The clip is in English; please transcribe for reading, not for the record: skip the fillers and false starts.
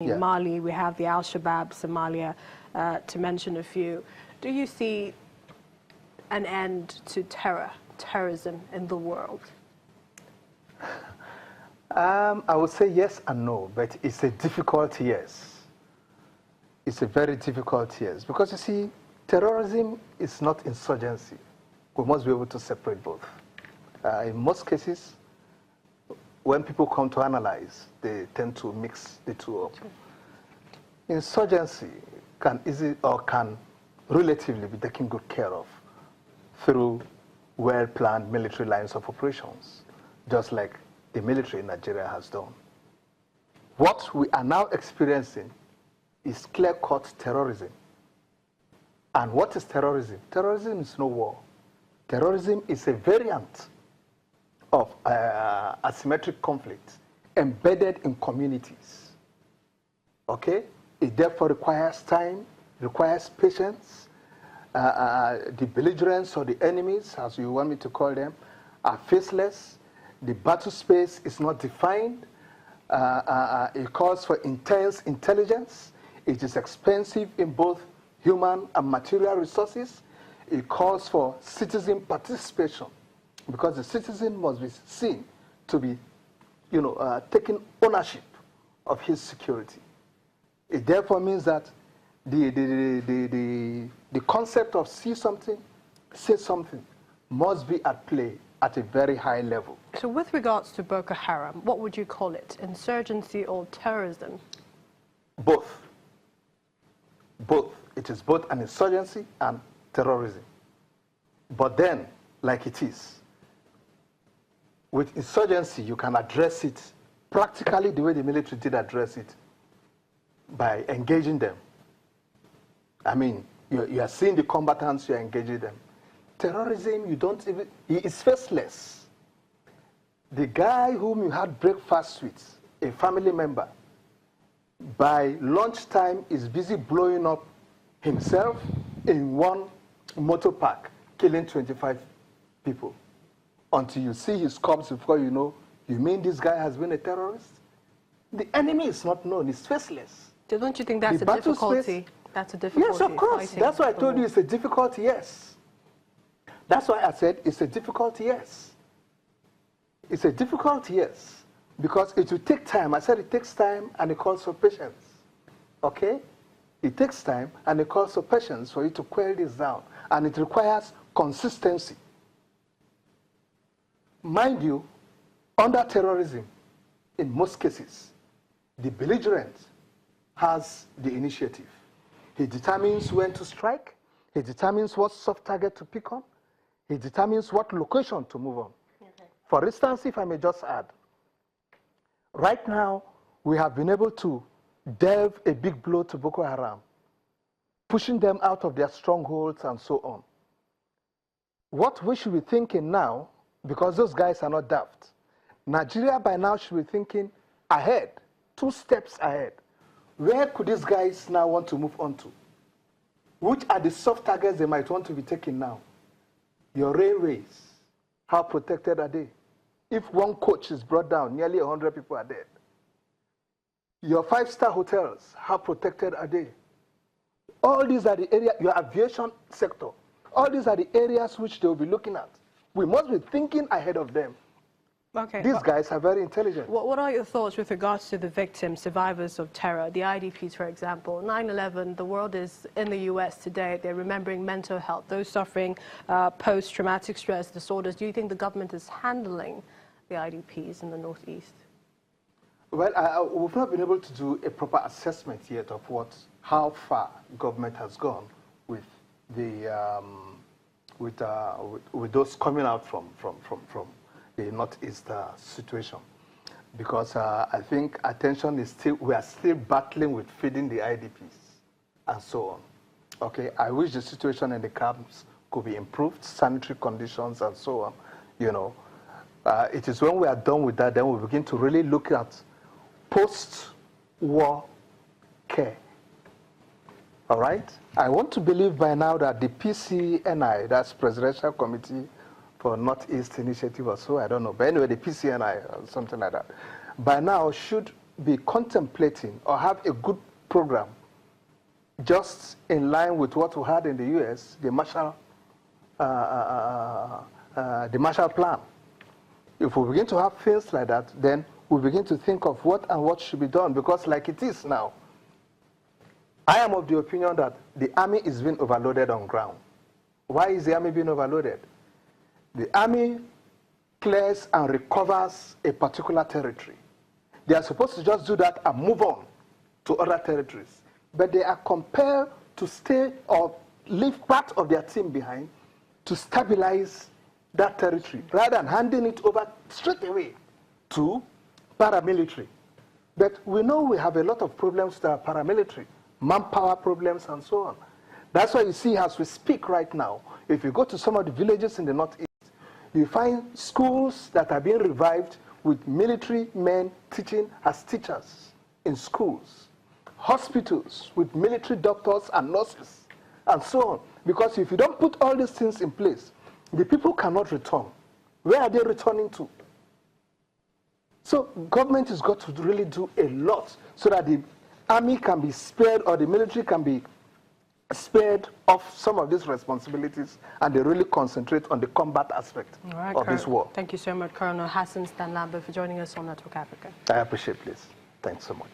Yeah. Mali, we have the Al-Shabaab, Somalia, to mention a few. Do you see an end to terrorism in the world? I would say yes and no, but it's a difficult yes. It's a very difficult yes, because you see, terrorism is not insurgency. We must be able to separate both. In most cases, when people come to analyze, they tend to mix the two up. Insurgency can relatively be taken good care of through well-planned military lines of operations, just like the military in Nigeria has done. What we are now experiencing is clear-cut terrorism. And what is terrorism? Terrorism is no war. Terrorism is a variant of asymmetric conflict embedded in communities. Okay? It therefore requires time, requires patience. The belligerents or the enemies, as you want me to call them, are faceless. The battle space is not defined. It calls for intense intelligence. It is expensive in both human and material resources. It calls for citizen participation, because the citizen must be seen to be, taking ownership of his security. It therefore means that the concept of see something, say something must be at play at a very high level. So with regards to Boko Haram, what would you call it? Insurgency or terrorism? Both. Both. It is both an insurgency and terrorism. But then, like it is, with insurgency, you can address it practically the way the military did address it, by engaging them. I mean, you are seeing the combatants, you are engaging them. Terrorism, you don't even, he is faceless. The guy whom you had breakfast with, a family member, by lunchtime is busy blowing up himself in one motor park, killing 25 people. Until you see his corpse before you know, you mean this guy has been a terrorist? The enemy is not known, it's faceless. Don't you think that's a difficulty? That's a difficulty. Yes, of course. That's why I told you it's a difficult yes. That's why I said it's a difficult yes. It's a difficult yes, because it will take time. I said it takes time and it calls for patience. Okay? It takes time and it calls for patience for you to quell this down. And it requires consistency. Mind you, under terrorism, in most cases, the belligerent has the initiative. He determines when to strike. He determines what soft target to pick on. He determines what location to move on. Okay. For instance, if I may just add, right now, we have been able to delve a big blow to Boko Haram, pushing them out of their strongholds and so on. What we should be thinking now, because those guys are not daft, Nigeria by now should be thinking ahead, 2 steps ahead. Where could these guys now want to move on to? Which are the soft targets they might want to be taking now? Your railways, how protected are they? If one coach is brought down, nearly 100 people are dead. Your 5-star hotels, how protected are they? All these are the areas, your aviation sector, all these are the areas which they will be looking at. We must be thinking ahead of them. Okay. These guys are very intelligent. What are your thoughts with regards to the victims, survivors of terror, the IDPs, for example? 9/11, the world is in the US today. They're remembering mental health, those suffering post-traumatic stress disorders. Do you think the government is handling the IDPs in the Northeast? Well, we've not been able to do a proper assessment yet of how far government has gone with the with those coming out from the Northeast situation, because I think attention is we are still battling with feeding the IDPs and so on. Okay, I wish the situation in the camps could be improved, sanitary conditions and so on. It is when we are done with that, then we begin to really look at post-war care. All right? I want to believe by now that the PCNI, that's Presidential Committee for Northeast Initiative or so, I don't know. But anyway, the PCNI or something like that, by now should be contemplating or have a good program just in line with what we had in the U.S., the Marshall Plan. If we begin to have things like that, then we begin to think of what should be done, because like it is now, I am of the opinion that the army is being overloaded on ground. Why is the army being overloaded? The army clears and recovers a particular territory. They are supposed to just do that and move on to other territories. But they are compelled to stay or leave part of their team behind to stabilize that territory, rather than handing it over straight away to paramilitary. But we know we have a lot of problems that are paramilitary, manpower problems and so on. That's why you see, as we speak right now, if you go to some of the villages in the northeast, you find schools that are being revived with military men teaching as teachers in schools, hospitals with military doctors and nurses, and so on. Because if you don't put all these things in place, the people cannot return. Where are they returning to? So government has got to really do a lot so that the army can be spared, or the military can be spared of some of these responsibilities, and they really concentrate on the combat aspect of this war. Thank you so much, Colonel Hassan Stan-Labo, for joining us on Network Africa. I appreciate it, please. Thanks so much.